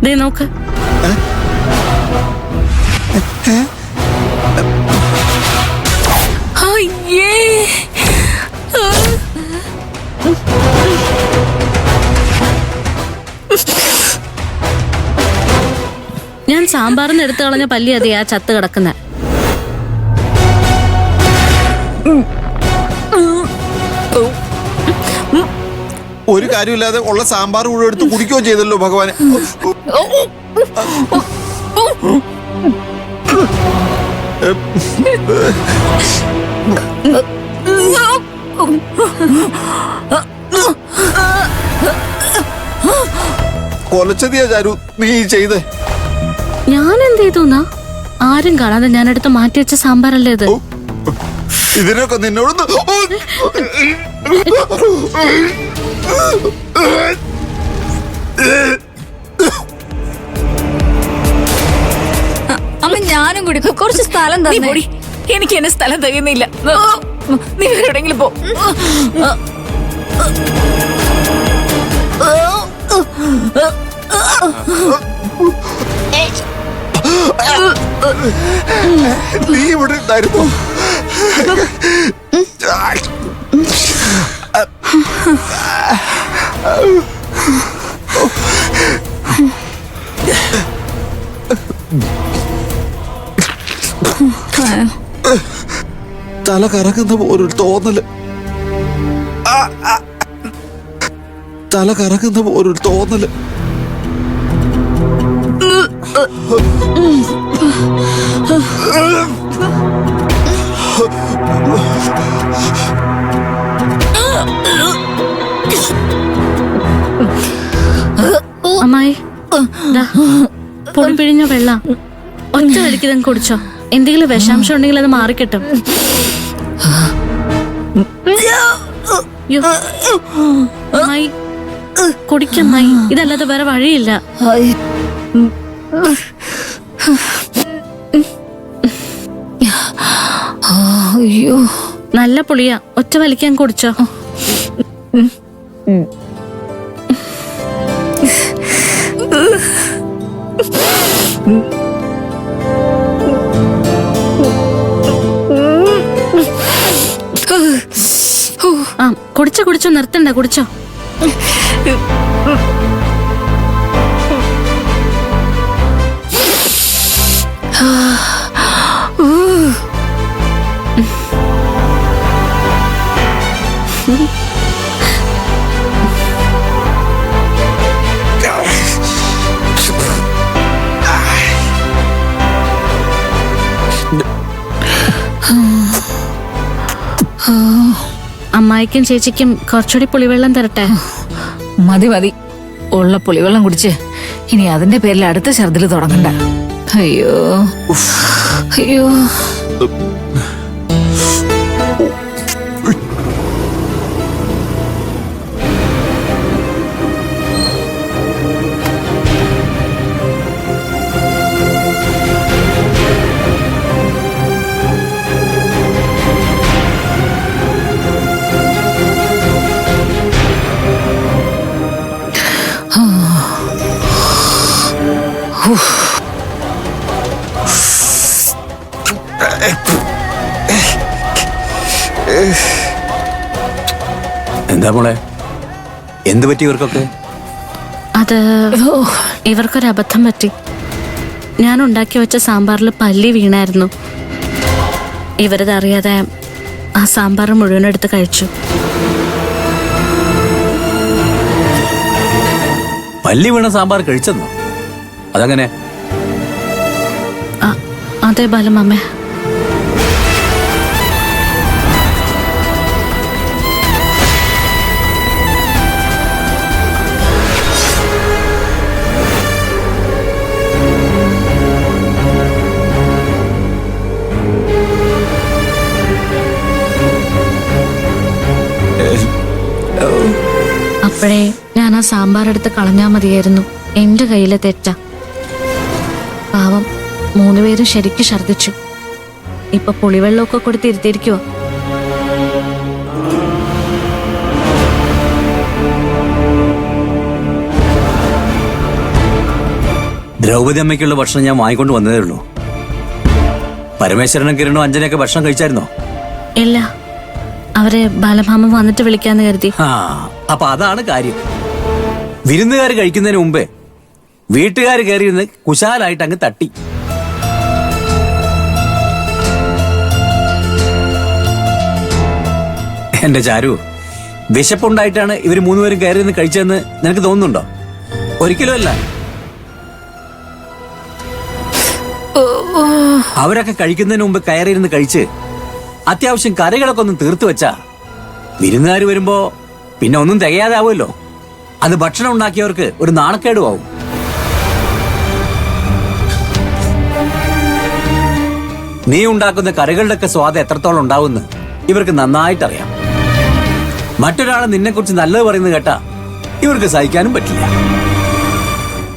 ദേ നോക്ക്. അയ്യേ, ഞാൻ സാമ്പാറിന് എടുത്തു കളഞ്ഞ പല്ലി അതെ ആ ചത്ത് കിടക്കുന്ന. ഒരു കാര്യമില്ലാതെ ഉള്ള സാമ്പാർ മുഴുവൻ എടുത്ത് കുടിക്കുകയോ ചെയ്തല്ലോ ഭഗവാനെ. കൊലച്ചതിയാ ചാരു നീ ചെയ്ത്. ഞാൻ എന്ത് ചെയ്തു? ആരും കാണാതെ ഞാൻ എടുത്ത് മാറ്റി വെച്ച സാമ്പാറല്ലേ ഇത്. ഇതിനൊക്കെ നിന്നോട് അമ്മ ഞാനും കൂടി കുറച്ച് സ്ഥലം തന്നെ. എനിക്ക് എന്നെ സ്ഥലം തികയുന്നില്ല. നീ എവിടെയെങ്കിലും പോ. നീ ഇവിടെ ഉണ്ടായിരുന്നു. തല കറക്കുന്ന പോലൊരു തോന്നല്. തല കറക്കുന്ന പോലൊരു തോന്നല്. അമ്മായി പൊടി പിഴിഞ്ഞ വെള്ളം ഒറ്റ കഴിക്കതങ്ങ് കുടിച്ചോ. എന്തെങ്കിലും വിഷാംശം ഉണ്ടെങ്കിൽ അത് മാറിക്കിട്ടും. അമ്മായി കുടിക്കമ്മായി, ഇതല്ലാതെ വേറെ വഴിയില്ല. അയ്യോ, നല്ല പുളിയാ, ഒറ്റ വലിക്കാൻ കുടിച്ചോ. ആ കുടിച്ചോ കുടിച്ചോ, നിർത്തണ്ട, കുടിച്ചോ. അമ്മായിക്കും ചേച്ചിക്കും കുറച്ചുകൂടി പുളിവെള്ളം തരട്ടെ? മതി മതി, ഉള്ള പുളിവെള്ളം കുടിച്ച് ഇനി അതിന്റെ പേരിൽ അടുത്ത ഛർദില് തുടങ്ങണ്ട. അയ്യോ അയ്യോ. എന്താ മോളെ, എന്ത് പറ്റി ഇവർക്കൊക്കെ? അത് ഇവർക്കൊരബദ്ധം പറ്റി. ഞാൻ ഉണ്ടാക്കി വെച്ച സാമ്പാറിൽ പല്ലി വീണായിരുന്നു. ഇവരതറിയാതെ ആ സാമ്പാർ മുഴുവൻ എടുത്ത് കഴിച്ചു. പല്ലി വീണ സാമ്പാർ കഴിച്ചെന്നോ? അതങ്ങനെ? അതെ ബാലമ്മേ. അപ്പോഴേ ഞാൻ ആ സാമ്പാർ എടുത്ത് കളഞ്ഞാ മതിയായിരുന്നു. എന്റെ കയ്യിലെ തെറ്റാ. പാവം 3 പേരും ശരിക്കും ഛർദിച്ചു. ഇപ്പൊ പുളിവെള്ളമൊക്കെ കൊടുത്തിരുത്തിയിരിക്കുവോ. ദ്രൗപദി അമ്മയ്ക്കുള്ള ഭക്ഷണം ഞാൻ വാങ്ങിക്കൊണ്ട് വന്നതേ ഉള്ളൂ. പരമേശ്വരനും കിരണും അഞ്ജനയൊക്കെ ഭക്ഷണം കഴിച്ചായിരുന്നോ? ഇല്ല, അവരെ ബാലഭാമ വന്നിട്ട് വിളിക്കാന്ന് കരുതി. ആ, അപ്പൊ അതാണ് കാര്യം. വിരുന്നുകാർ കഴിക്കുന്നതിന് മുമ്പേ വീട്ടുകാർ കയറിയിരുന്ന് കുശാലായിട്ട് അങ്ങ് തട്ടി. എന്റെ ചാരു, വിശപ്പുണ്ടായിട്ടാണ് ഇവര് മൂന്നുപേരും കയറി നിന്ന് കഴിച്ചതെന്ന് നിനക്ക് തോന്നുന്നുണ്ടോ? ഒരിക്കലും അല്ല. അവരൊക്കെ കഴിക്കുന്നതിന് മുമ്പ് കയറിയിരുന്ന് കഴിച്ച് അത്യാവശ്യം കറികളൊക്കെ ഒന്ന് തീർത്തു വെച്ചാ വിരുന്നുകാർ വരുമ്പോ പിന്നെ ഒന്നും തികയാതാവുമല്ലോ. അത് ഭക്ഷണം ഉണ്ടാക്കിയവർക്ക് ഒരു നാണക്കേടുമാവും. നീ ഉണ്ടാക്കുന്ന കറികളുടെയൊക്കെ സ്വാദ് എത്രത്തോളം ഉണ്ടാവുമെന്ന് ഇവർക്ക് നന്നായിട്ടറിയാം. മറ്റൊരാളെ നിന്നെ കുറിച്ച് നല്ലത് പറയുന്നത് കേട്ടാ ഇവർക്ക് സഹിക്കാനും പറ്റില്ല.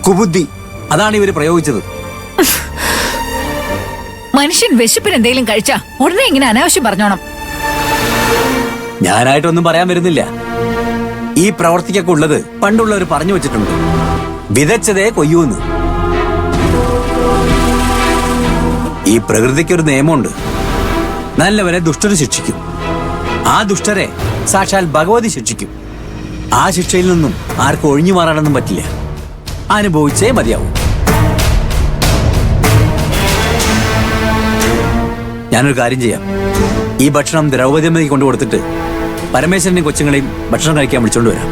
കുബുദ്ധി, അതാണ് ഇവര് പ്രയോഗിച്ചത്. മനുഷ്യൻ വിശപ്പിന് എന്തെങ്കിലും കഴിച്ചാ ഉടനെ ഇങ്ങനെ അനാവശ്യം പറഞ്ഞോണം. ഞാനായിട്ടൊന്നും പറയാൻ വരുന്നില്ല. ഈ പ്രവർത്തിക്കൊക്കെ ഉള്ളത് പണ്ടുള്ളവർ പറഞ്ഞു വെച്ചിട്ടുണ്ട്. വിതച്ചതേ കൊയ്യൂന്ന്. ഈ പ്രകൃതിക്കൊരു നിയമമുണ്ട്. നല്ലവരെ ദുഷ്ടര് ശിക്ഷിക്കും. ആ ദുഷ്ടരെ സാക്ഷാൽ ഭഗവതി ശിക്ഷിക്കും. ആ ശിക്ഷയിൽ നിന്നും ആർക്കും ഒഴിഞ്ഞു മാറാനൊന്നും പറ്റില്ല. അനുഭവിച്ചേ മതിയാവും. ഞാനൊരു കാര്യം ചെയ്യാം. ഈ ഭക്ഷണം ദ്രൗപദി അമ്മയ്ക്ക് കൊണ്ടു കൊടുത്തിട്ട് പരമേശ്വരനെയും കൊച്ചുങ്ങളെയും ഭക്ഷണം കഴിക്കാൻ വിളിച്ചോണ്ട് വരാം.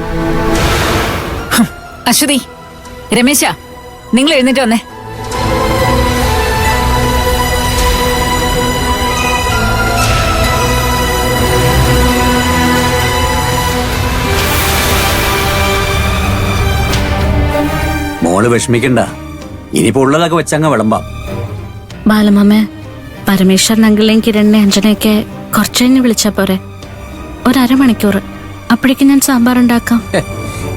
അശ്വതി, രമേശ, നിങ്ങൾ എഴുന്നേറ്റ് വന്നേ. മോള് വിഷമിക്കണ്ട. ഇനിയിപ്പോ ഉള്ളതൊക്കെ വെച്ചങ്ങ് വിളമ്പാം. ബാലമാമേ, പരമേശ്വരൻ അങ്കിളിനെയും കിരണിനെ അഞ്ജനയൊക്കെ കുറച്ചു കഴിഞ്ഞ് വിളിച്ചാ പോരെ? ഒരമണിക്കൂർ, അപ്പോഴേക്കും ഞാൻ സാമ്പാർ ഉണ്ടാക്കാം.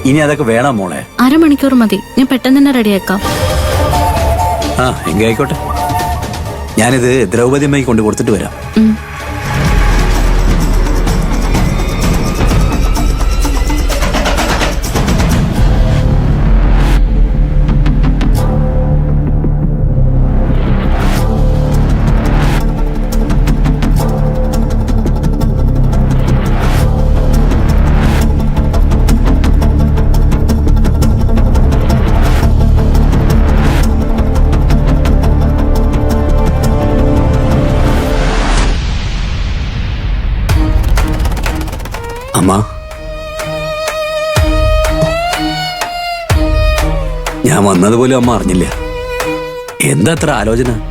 ഇനി അതൊക്കെ വേണം മോളെ. അരമണിക്കൂർ മതി, ഞാൻ പെട്ടെന്ന് തന്നെ റെഡിയാക്കാം. ആ, എങ്കിൽ ആയിക്കോട്ടെ. ഞാനിത് ദ്രൗപദി അമ്മയ്ക്ക് കൊണ്ടു കൊടുത്തിട്ട് വരാം. അമ്മ, ഞാൻ വന്നതുപോലും അമ്മ അറിഞ്ഞില്ല. എന്താ അത്ര ആലോചന?